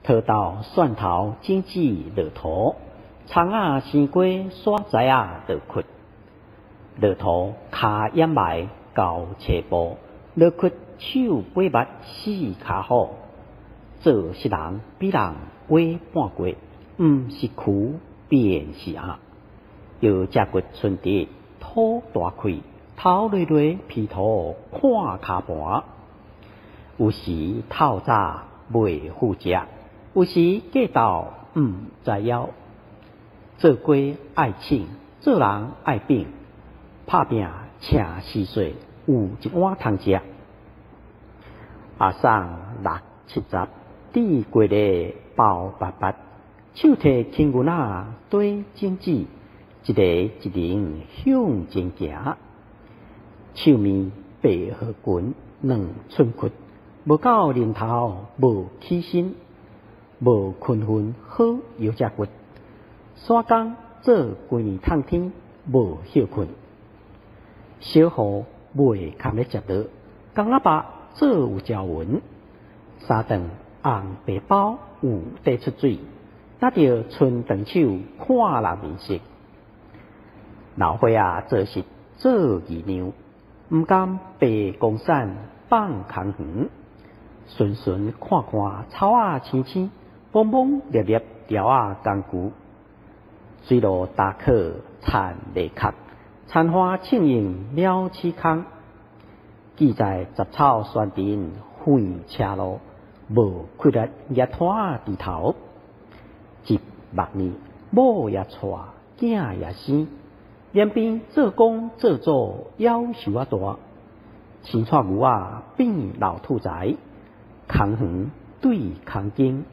桃豆、蒜头、荆棘落土，葱仔、生瓜、沙仔啊落屈。落土骹掩埋交斜坡，落屈手背目四骹好。做事人比人矮半橛，毋是跍便是鸭。腰脊骨寸直，肚大开，头累累，皮土看骹盘。有时透早袂负食，有时过豆毋知枵。做瓜爱请，做人爱秉，拍拼请四岁，有一碗通食。阿送6、7十，滴过日包白白，手摕轻牛仔对镜子，一个一人向前行。手面白河裙2寸骨，无够年头无起身，无困分好腰脊骨。山工做规年透天，无休困。小雨袂堪咧食落，公喇叭做有条纹。三顿红白包有地出水，拿着春长手看人面色。老伙仔做事做姨娘，毋甘白光闪放空园。顺顺看看草仔青青，蹦蹦粒粒条仔工具。水路打客田犁壳，田花庆迎鸟鼠空。记在杂草山顶废车路，无气力热拖低头。一目呢，某也娶，囝也生，两边做工做做夭寿啊大。青菜牛仔变老兔仔，空园对空间。